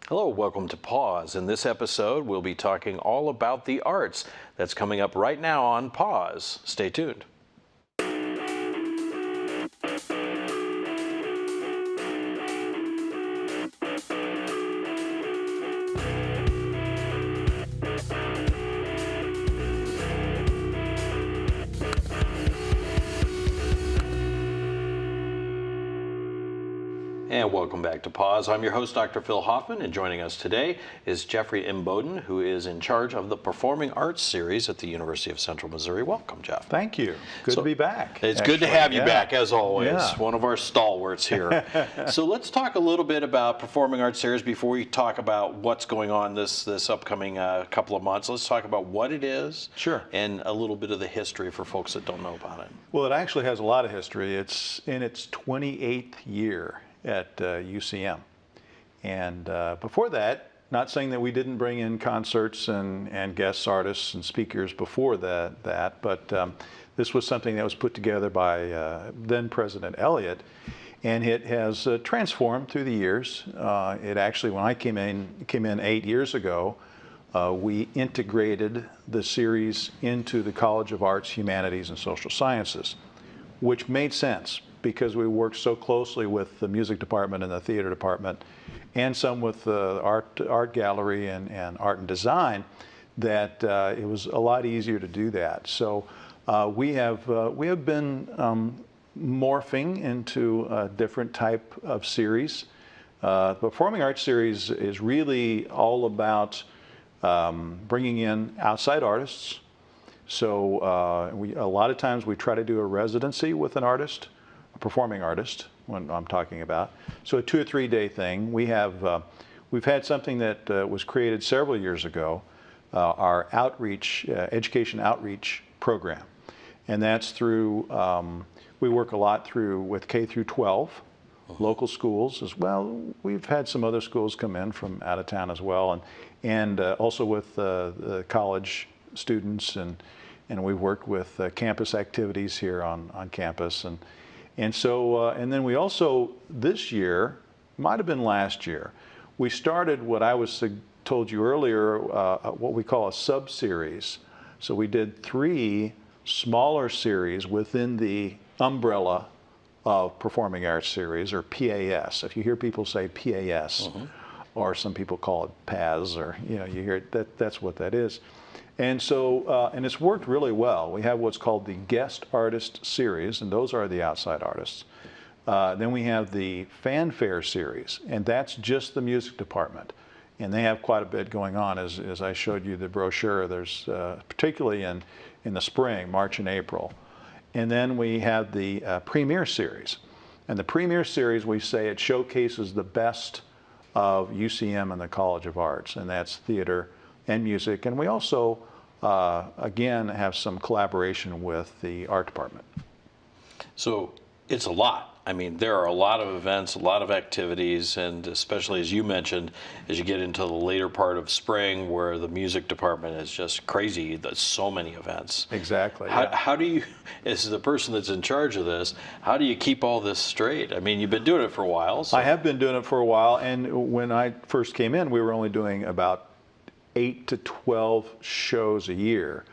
Hello, welcome to Pause. In this episode, we'll be talking all about the arts. That's coming up right now on Pause. Stay tuned. And welcome back to Pause. I'm your host, Dr. Phil Hoffman, and joining us today is Jeffrey Imboden, who is in charge of the Performing Arts Series at the University of Central Missouri. Welcome, Jeff. Thank you. Good to be back. It's good to have you back, as always. One of our stalwarts here. So let's talk a little bit about Performing Arts Series before we talk about what's going on this upcoming couple of months. Let's talk about what it is. Sure. And a little bit of the history for folks that don't know about it. Well, it actually has a lot of history. It's in its 28th year at UCM. And before that, not saying that we didn't bring in concerts and guest artists and speakers before that, but this was something that was put together by then President Elliott, and it has transformed through the years. It actually, when I came in 8 years ago, we integrated the series into the College of Arts, Humanities, and Social Sciences, which made sense because we worked so closely with the music department and the theater department, and some with the art gallery and art and design, that it was a lot easier to do that. So we have been morphing into a different type of series. The Performing Arts Series is really all about bringing in outside artists. So a lot of times we try to do a residency with an artist, a performing artist, when I'm talking about. So a 2 or 3 day thing. We've had something that was created several years ago, our outreach, education outreach program. And that's through, we work a lot with K through 12, local schools as well. We've had some other schools come in from out of town as well, and also with the college students, and we've worked with campus activities here on campus, and so then we also this year, might have been last year, we started what I told you earlier, what we call a sub-series. So we did 3 smaller series within the umbrella of Performing Arts Series, or PAS. If you hear people say PAS, or some people call it PAS, or you hear that's what that is. And so, and it's worked really well. We have what's called the Guest Artist Series, and those are the outside artists. Then we have the Fanfare Series, and that's just the music department. And they have quite a bit going on, as I showed you the brochure. There's particularly in the spring, March and April. And then we have the Premiere Series. And the Premiere Series, we say it showcases the best of UCM and the College of Arts, and that's theater and music. And we also, again, have some collaboration with the art department. So it's a lot. I mean, there are a lot of events, a lot of activities, and especially as you mentioned, as you get into the later part of spring where the music department is just crazy, there's so many events. Exactly. How do you, as the person that's in charge of this, how do you keep all this straight? I mean, you've been doing it for a while. So. I have been doing it for a while, and when I first came in, we were only doing about 8 to 12 shows a year.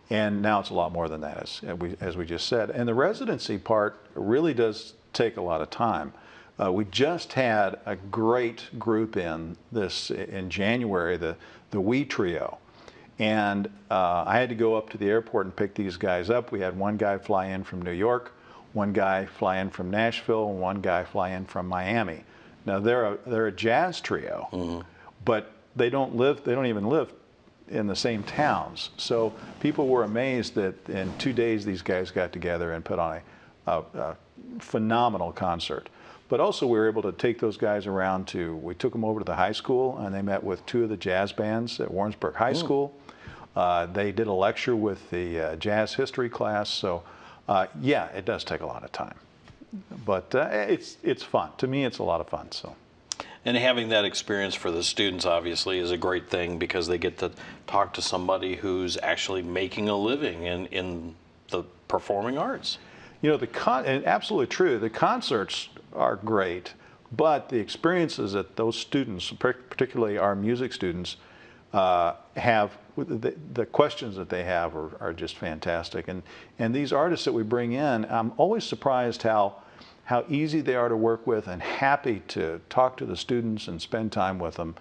And now it's a lot more than that, as we just said. And the residency part really does take a lot of time. We just had a great group in January, the We Trio. And I had to go up to the airport and pick these guys up. We had one guy fly in from New York, one guy fly in from Nashville, and one guy fly in from Miami. Now they're a jazz trio, but they don't even live in the same towns. So people were amazed that in 2 days these guys got together and put on a phenomenal concert. But also we were able to take those guys around we took them over to the high school, and they met with 2 of the jazz bands at Warrensburg High School. They did a lecture with the jazz history class. So yeah, it does take a lot of time. But it's fun. To me, it's a lot of fun. So. And having that experience for the students obviously is a great thing because they get to talk to somebody who's actually making a living in the performing arts. You know, and absolutely true, the concerts are great, But the experiences that those students, particularly our music students, have, the questions that they have are just fantastic. And these artists that we bring in, I'm always surprised how easy they are to work with and happy to talk to the students and spend time with them.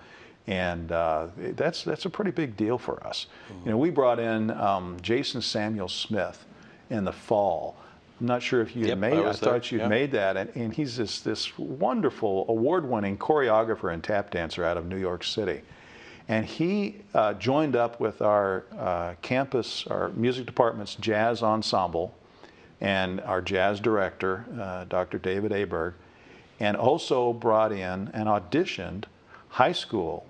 And that's a pretty big deal for us. You know, we brought in Jason Samuel Smith in the fall. I'm not sure if you had made. I thought you'd made that, and he's this wonderful award-winning choreographer and tap dancer out of New York City. And he joined up with our campus, our music department's jazz ensemble, and our jazz director, Dr. David Aberg, and also brought in and auditioned high school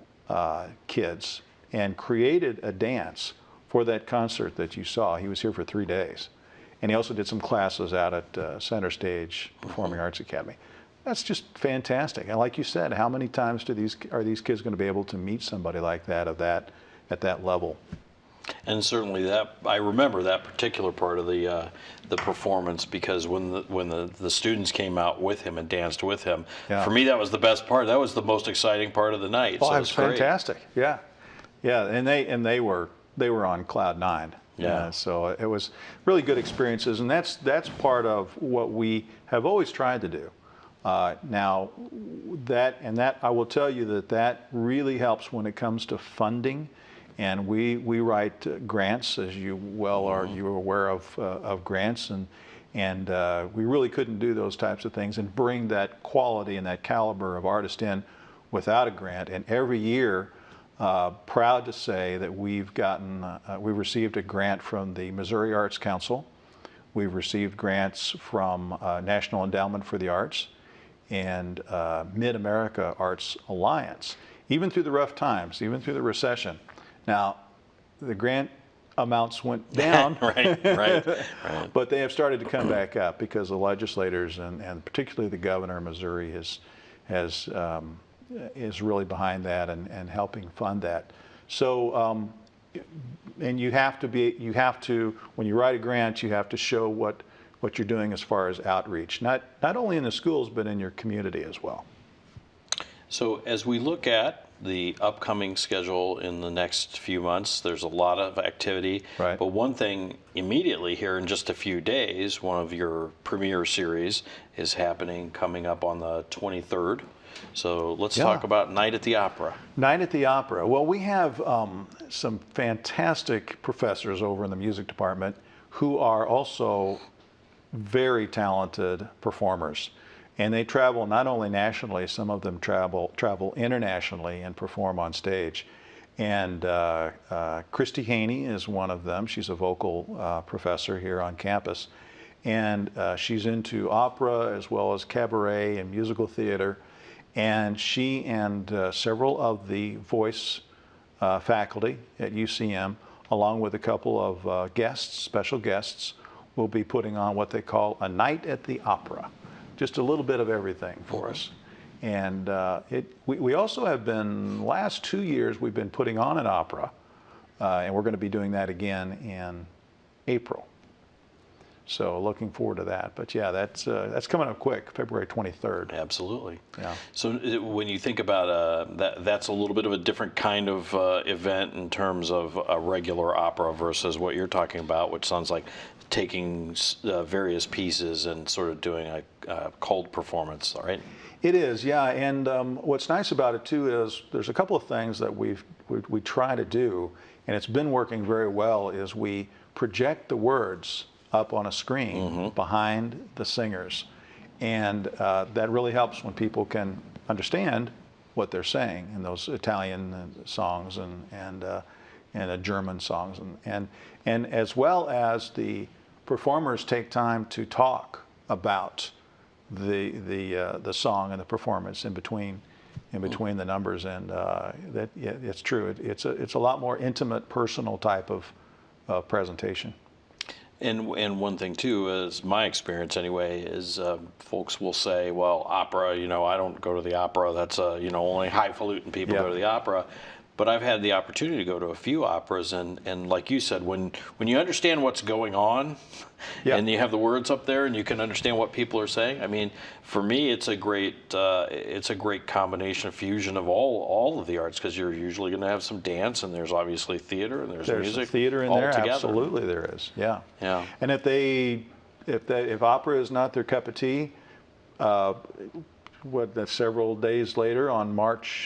kids and created a dance for that concert that you saw. He was here for 3 days. And he also did some classes out at Center Stage Performing Arts Academy. That's just fantastic. And like you said, how many times are these kids going to be able to meet somebody like that at that level? And certainly that, I remember that particular part of the performance, because when the students came out with him and danced with him, for me that was the best part. That was the most exciting part of the night. Oh, so it was fantastic. Yeah, yeah, and they were on cloud nine. Yeah. So it was really good experiences, and that's part of what we have always tried to do. Now, that I will tell you that really helps when it comes to funding, and we write grants, as you well are you're aware of grants, and we really couldn't do those types of things and bring that quality and that caliber of artist in without a grant. And every year, proud to say that we've received a grant from the Missouri Arts Council. We've received grants from National Endowment for the Arts and Mid-America Arts Alliance, even through the rough times, even through the recession. Now, the grant amounts went down, right. But they have started to come back up because the legislators and particularly the governor of Missouri is really behind that and helping fund that. So, and you have to, when you write a grant, you have to show what you're doing as far as outreach, not only in the schools, but in your community as well. So as we look at the upcoming schedule in the next few months, there's a lot of activity. Right. But one thing immediately here in just a few days, one of your premiere series is coming up on the 23rd. So let's talk about Night at the Opera. Night at the Opera. Well, we have some fantastic professors over in the music department who are also very talented performers. And they travel not only nationally, some of them travel internationally and perform on stage. And Christy Haney is one of them. She's a vocal professor here on campus. And she's into opera as well as cabaret and musical theater. And she and several of the voice faculty at UCM, along with a couple of special guests, will be putting on what they call a Night at the Opera. Just a little bit of everything for us. And we also have been, last 2 years, we've been putting on an opera, and we're going to be doing that again in April. So looking forward to that. But yeah, that's coming up quick, February 23rd. Absolutely. Yeah. So when you think about that's a little bit of a different kind of event in terms of a regular opera versus what you're talking about, which sounds like taking various pieces and sort of doing a cold performance, all right? It is, yeah. And what's nice about it too is there's a couple of things that we try to do, and it's been working very well, is we project the words up on a screen behind the singers. And that really helps when people can understand what they're saying in those Italian songs and German songs. And as well as the performers take time to talk about the song and the performance in between the numbers. And it's true. It's a lot more intimate, personal type of presentation. And one thing too, is my experience anyway, is folks will say, well, opera, I don't go to the opera. That's only highfalutin people go to the opera. but I've had the opportunity to go to a few operas, and like you said, when you understand what's going on, Yeah. and you have the words up there, and you can understand what people are saying. I mean, for me, it's a great combination, fusion of all of the arts, because you're usually going to have some dance, and there's obviously theater, and there's music. Theater in all there, together. absolutely there is. Yeah. Yeah. And if opera is not their cup of tea, that's several days later on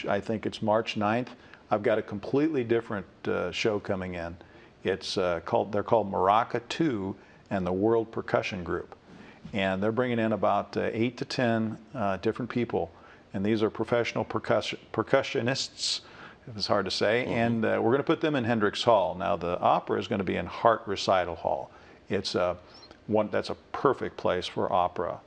I think it's March 9th, I've got a completely different show coming in. They're called Maraca 2 and the World Percussion Group. And they're bringing in about 8 to 10 different people. And these are professional percussionists, if it's hard to say. Mm-hmm. And we're going to put them in Hendricks Hall. Now, the opera is going to be in Hart Recital Hall. It's that's a perfect place for opera.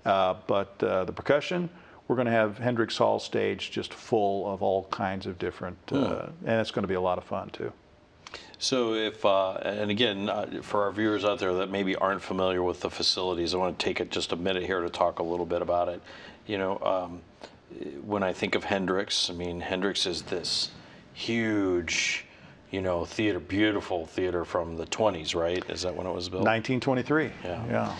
But the percussion, we're going to have Hendricks Hall stage just full of all kinds of different, and it's going to be a lot of fun too. So if, and again, for our viewers out there that maybe aren't familiar with the facilities, I want to take just a minute here to talk a little bit about it. You know, when I think of Hendricks, I mean, Hendricks is this huge, you know, theater, beautiful theater from the 20s, right? Is that when it was built? 1923. Yeah.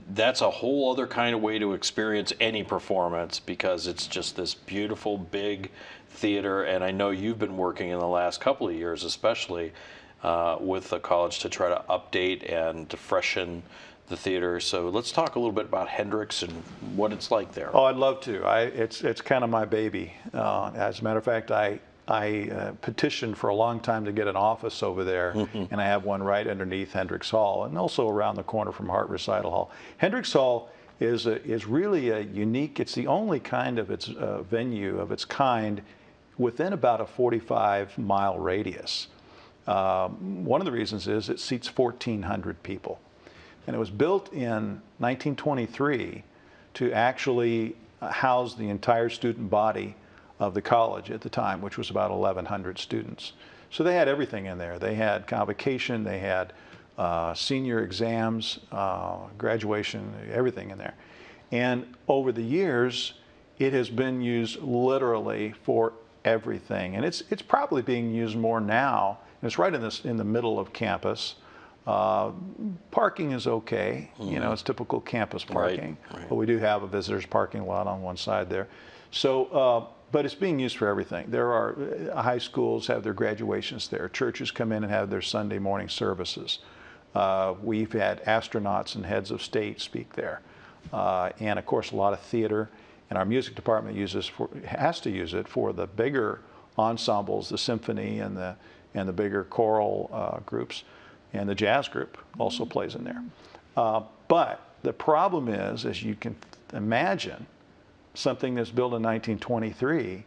That's a whole other kind of way to experience any performance, because it's just this beautiful, big theater. And I know you've been working in the last couple of years, especially with the college, to try to update and to freshen the theater. So let's talk a little bit about Hendricks and what it's like there. Oh, I'd love to. It's kind of my baby. As a matter of fact, I petitioned for a long time to get an office over there, and I have one right underneath Hendricks Hall, and also around the corner from Hart Recital Hall. Hendricks Hall is really a unique. It's the only kind of its venue of its kind within about a 45-mile radius. One of the reasons is it seats 1,400 people, and it was built in 1923 to actually house the entire student body of the college at the time, which was about 1,100 students. So they had everything in there. They had convocation, they had senior exams, graduation, everything in there. And over the years, it has been used literally for everything. And it's probably being used more now. And it's right in the middle of campus. Parking is okay. You know, it's typical campus parking. Right. But we do have a visitors parking lot on one side there. So, but it's being used for everything. There are high schools have their graduations there. Churches come in and have their Sunday morning services. We've had astronauts and heads of state speak there. And of course, a lot of theater. And our music department has to use it for the bigger ensembles, the symphony and the bigger choral groups. And the jazz group also plays in there. But the problem is, as you can imagine, something that's built in 1923,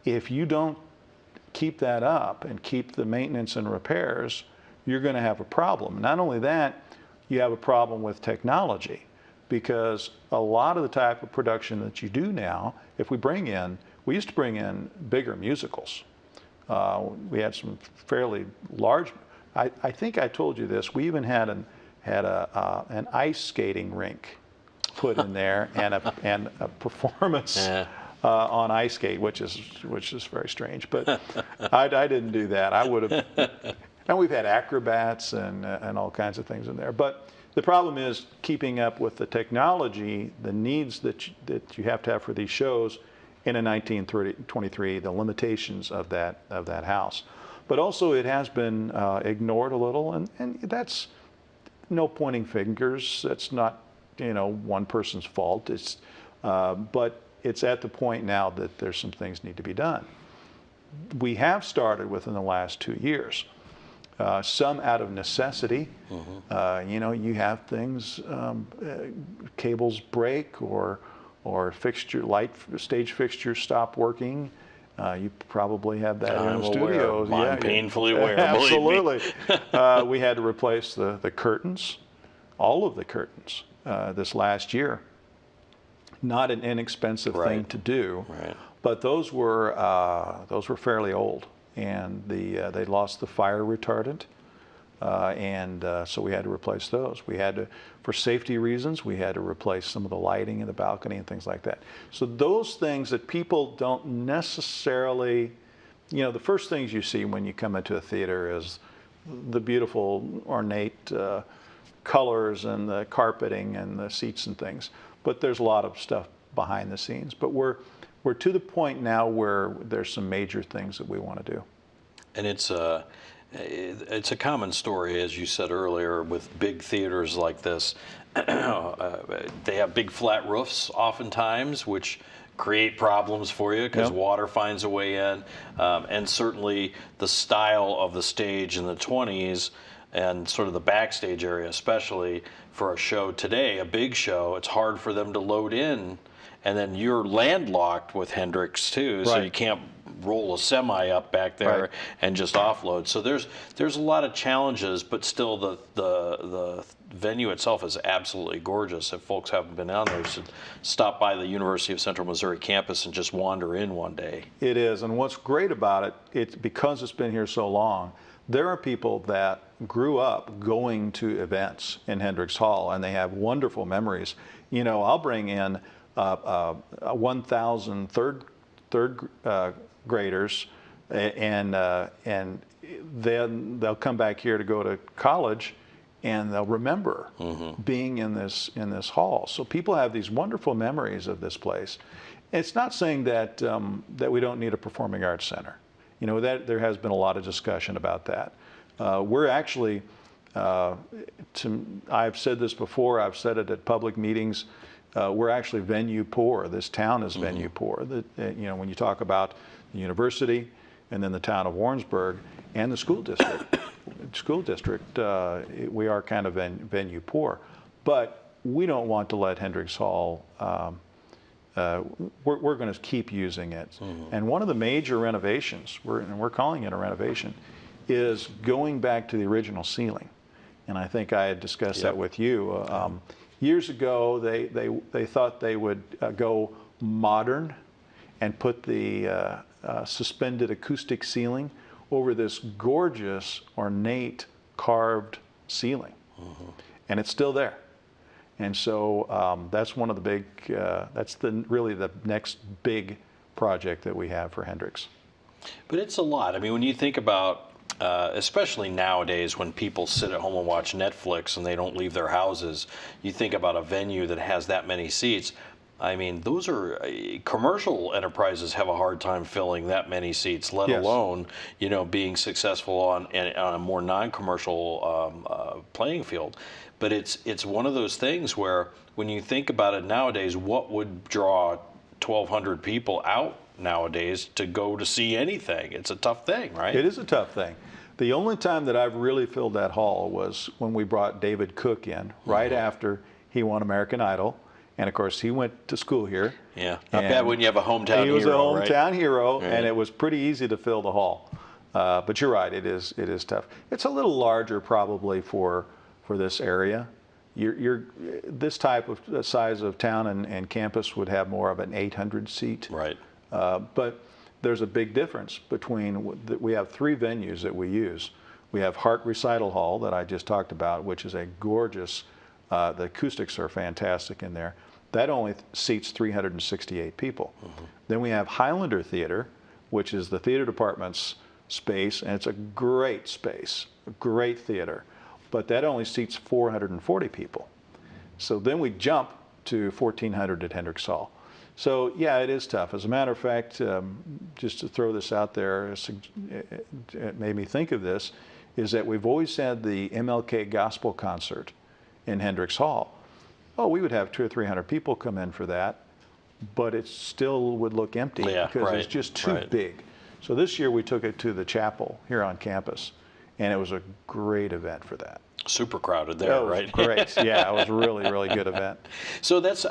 if you don't keep that up and keep the maintenance and repairs, you're going to have a problem. Not only that, you have a problem with technology, because a lot of the type of production that you do now, we used to bring in bigger musicals. We had some fairly large, I think I told you this, we even had an ice skating rink put in there and a performance on ice skate, which is very strange. But I didn't do that. I would have. And we've had acrobats and all kinds of things in there. But the problem is keeping up with the technology, the needs that you have to have for these shows in a 1923, the limitations of that house. But also it has been ignored a little, and that's no pointing fingers. That's not one person's fault. But it's at the point now that there's some things need to be done. We have started within the last 2 years. Some out of necessity. You have things, cables break or stage fixtures stop working. You probably have that in the studios. I'm painfully aware. Absolutely. We had to replace the curtains, all of the curtains, this last year. Not an inexpensive thing to do, but those were fairly old, and they lost the fire retardant, and so we had to replace those. We had to, for safety reasons, we had to replace some of the lighting in the balcony and things like that. So those things that people don't necessarily the first things you see when you come into a theater is the beautiful ornate colors and the carpeting and the seats and things. But there's a lot of stuff behind the scenes. But we're to the point now where there's some major things that we want to do. And it's a common story, as you said earlier, with big theaters like this. They have big flat roofs oftentimes, which create problems for you because water finds a way in. And certainly the style of the stage in the 20s and sort of the backstage area, especially for a show today, a big show, it's hard for them to load in. And then you're landlocked with Hendrix too, so you can't roll a semi up back there and just offload. So there's a lot of challenges, but still the venue itself is absolutely gorgeous. If folks haven't been down there, you should stop by the University of Central Missouri campus and just wander in one day. It is, and what's great about it, it's because it's been here so long, there are people that grew up going to events in Hendrix Hall, and they have wonderful memories. I'll bring in 1,000 third graders, and then they'll come back here to go to college, and they'll remember being in this hall. So people have these wonderful memories of this place. It's not saying that that we don't need a performing arts center. That there has been a lot of discussion about that. We're actually, I've said this before, I've said it at public meetings, we're actually venue poor. This town is venue poor. When you talk about the university and then the town of Warrensburg and the school district, we are kind of venue poor. But we don't want to let Hendrix Hall, we're going to keep using it. And one of the major renovations, and we're calling it a renovation, is going back to the original ceiling. And I think I had discussed that with you. Years ago, they thought they would go modern and put the suspended acoustic ceiling over this gorgeous, ornate, carved ceiling. And it's still there. And so that's one of the big, that's really the next big project that we have for Hendrix. But it's a lot. I mean, when you think about, especially nowadays when people sit at home and watch Netflix and they don't leave their houses, you think about a venue that has that many seats. I mean, those are, commercial enterprises have a hard time filling that many seats, let alone, being successful on a more non-commercial playing field. But it's one of those things where when you think about it nowadays, what would draw 1,200 people out nowadays to go to see anything? It's a tough thing, right? It is a tough thing. The only time that I've really filled that hall was when we brought David Cook in, right after he won American Idol. And of course, he went to school here. Yeah, not bad when you have a hometown hero. He was a hometown right? hero, Right. and it was pretty easy to fill the hall. But you're right, it is tough. It's a little larger probably for this area. This type of size of town and campus would have more of an 800 seat. Right. But there's a big difference between, we have three venues that we use. We have Hart Recital Hall that I just talked about, which is a gorgeous, the acoustics are fantastic in there. That only seats 368 people. Then we have Highlander Theater, which is the theater department's space, and it's a great space, a great theater. But that only seats 440 people. So then we jump to 1,400 at Hendrix Hall. So yeah, it is tough. As a matter of fact, just to throw this out there, it made me think of this, is that we've always had the MLK Gospel Concert in Hendrix Hall. Oh, we would have 200 or 300 people come in for that, but it still would look empty because it's just too big. So this year we took it to the chapel here on campus, and it was a great event for that. Super crowded there, right? Great. Yeah, it was a really, really good event. So that's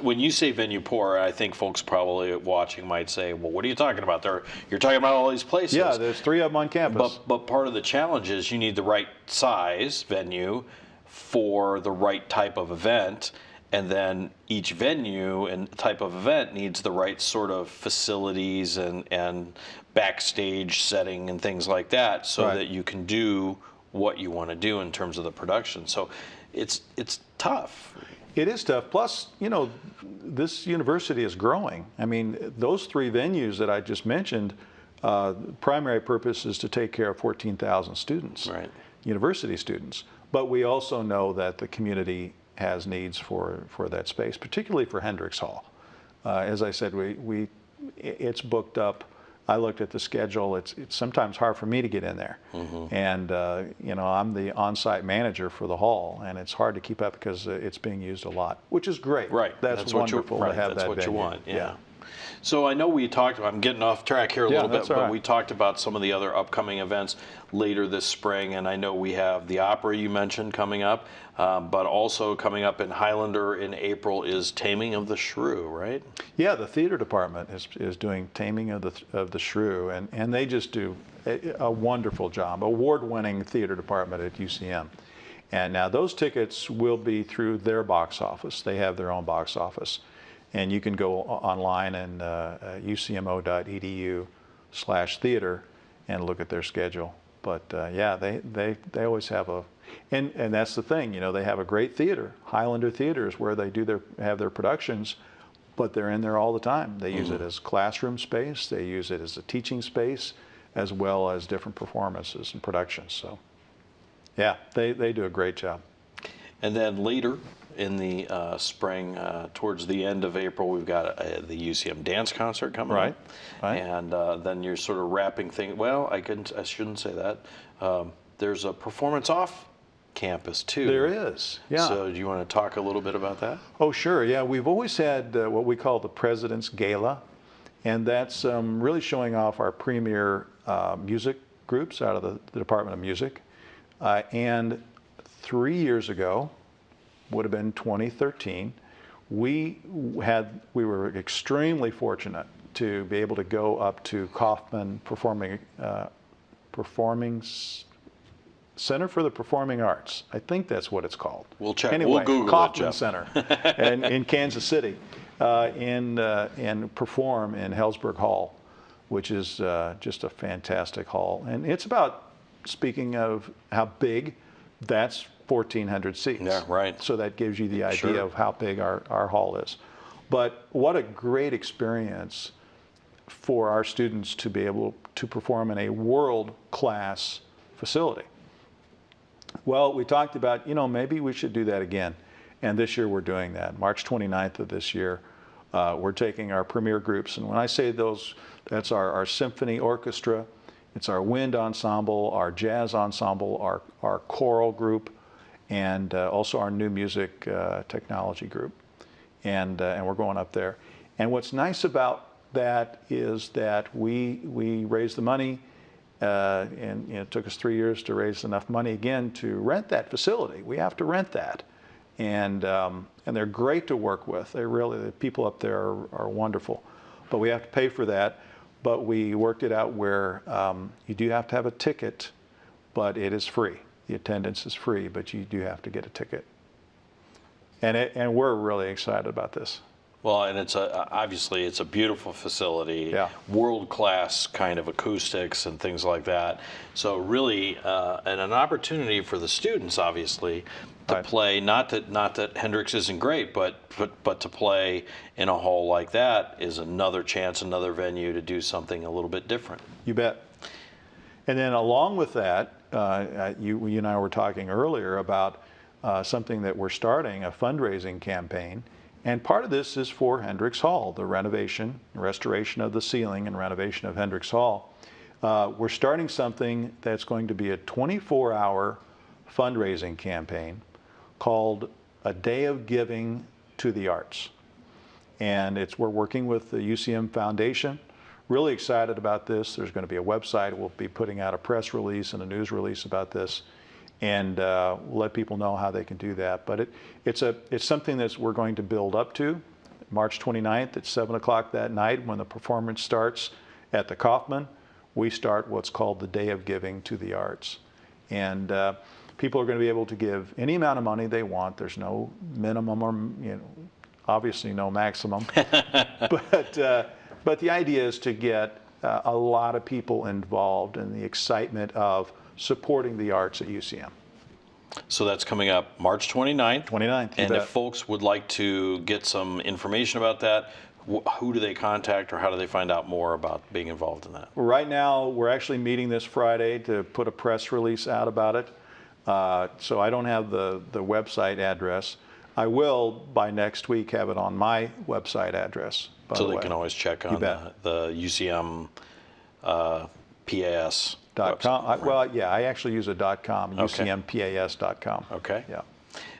when you say venue poor, I think folks probably watching might say, well, what are you talking about? You're talking about all these places. Yeah, there's 3 of them on campus. But part of the challenge is you need the right size venue for the right type of event, and then each venue and type of event needs the right sort of facilities and backstage setting and things like that, so that you can do what you want to do in terms of the production. So it's tough. It is tough. Plus, this university is growing. I mean, those 3 venues that I just mentioned, The primary purpose is to take care of 14,000 students, Right. university students. But we also know that the community has needs for that space, particularly for Hendricks Hall. As I said, it's booked up. I looked at the schedule. It's sometimes hard for me to get in there. And, I'm the on-site manager for the hall, and it's hard to keep up because it's being used a lot, which is great. Right. That's wonderful to have That's that what venue. you want. Yeah. So I know we talked, I'm getting off track here a little bit, that's all but right. we talked about some of the other upcoming events later this spring, and I know we have the opera you mentioned coming up, but also coming up in Highlander in April is Taming of the Shrew, right? Yeah, the theater department is doing Taming of the Shrew, and they just do a wonderful job. Award-winning theater department at UCM. And now those tickets will be through their box office. They have their own box office. And you can go online and ucmo.edu/theater and look at their schedule. But yeah, they always have and that's the thing, they have a great theater. Highlander Theater is where they have their productions, but they're in there all the time. They use it as classroom space. They use it as a teaching space, as well as different performances and productions. So yeah, they do a great job. And then later in the spring, towards the end of April, we've got the UCM dance concert coming Right. up. And then you're sort of wrapping things. Well, I shouldn't say that. There's a performance off campus too. There is, yeah. So do you want to talk a little bit about that? Oh, sure. Yeah, we've always had what we call the President's Gala, and that's really showing off our premier music groups out of the Department of Music. And 3 years ago, would have been 2013, we were extremely fortunate to be able to go up to Kaufman Center for the Performing Arts. I think that's what it's called. We'll check. Anyway, We'll Google Kaufman it, Jeff. Center in Kansas City, and perform in Hellsberg Hall, which is just a fantastic hall. And it's about, speaking of how big, that's 1,400 seats. Yeah, right. So that gives you the idea Sure. of how big our hall is. But what a great experience for our students to be able to perform in a world-class facility. Well, we talked about, maybe we should do that again. And this year we're doing that. March 29th of this year, we're taking our premier groups. And when I say those, that's our symphony orchestra, it's our wind ensemble, our jazz ensemble, our choral group, and also our new music technology group. And we're going up there. And what's nice about that is that we raised the money, and it took us 3 years to raise enough money again to rent that facility. We have to rent that. And they're great to work with. The people up there are wonderful. But we have to pay for that. But we worked it out where you do have to have a ticket, but it is free. The attendance is free, but you do have to get a ticket. And we're really excited about this. Well, and obviously it's a beautiful facility, Yeah. world-class kind of acoustics and things like that. So really, and an opportunity for the students, obviously, to Right. play. Not that Hendricks isn't great, but to play in a hall like that is another chance, another venue to do something a little bit different. You bet. And then along with that, you and I were talking earlier about something that we're starting, a fundraising campaign. And part of this is for Hendricks Hall, the restoration of the ceiling and renovation of Hendricks Hall. We're starting something that's going to be a 24-hour fundraising campaign called A Day of Giving to the Arts. And we're working with the UCM Foundation. Really excited about this. There's going to be a website. We'll be putting out a press release and a news release about this. And we'll let people know how they can do that. But it's something that we're going to build up to. March 29th at 7 o'clock that night, when the performance starts at the Kaufman, we start what's called the Day of Giving to the Arts. And people are going to be able to give any amount of money they want. There's no minimum or, obviously no maximum. But the idea is to get a lot of people involved in the excitement of supporting the arts at UCM. So that's coming up March 29th. 29th, you And bet. if folks would like to get some information about that, who do they contact, or how do they find out more about being involved in that? Right now, we're actually meeting this Friday to put a press release out about it. So I don't have the website address. I will, by next week, have it on my website address, by So the they way. can always check on the UCM PAS .com. website. Well, yeah, I actually use a .com, Okay. UCMPAS.com. Okay. Yeah.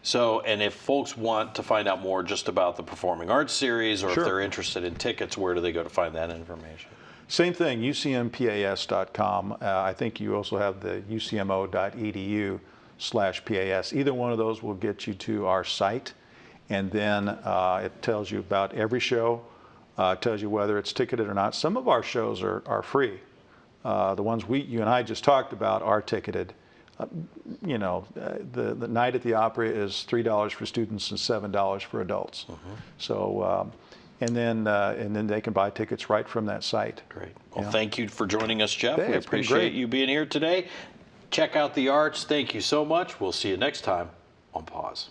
So, and if folks want to find out more just about the Performing Arts Series, or Sure. if they're interested in tickets, where do they go to find that information? Same thing, UCMPAS.com. I think you also have the UCMO.edu/PAS. Either one of those will get you to our site, and then it tells you about every show. It tells you whether it's ticketed or not. Some of our shows are free. The ones you and I just talked about are ticketed. You know, the night at the Opry is $3 for students and $7 for adults. So, and then they can buy tickets right from that site. Great. Well, Yeah. thank you for joining us, Jeff. Hey, We it's been appreciate great. you being here today. Check out the arts. Thank you so much. We'll see you next time on Pause.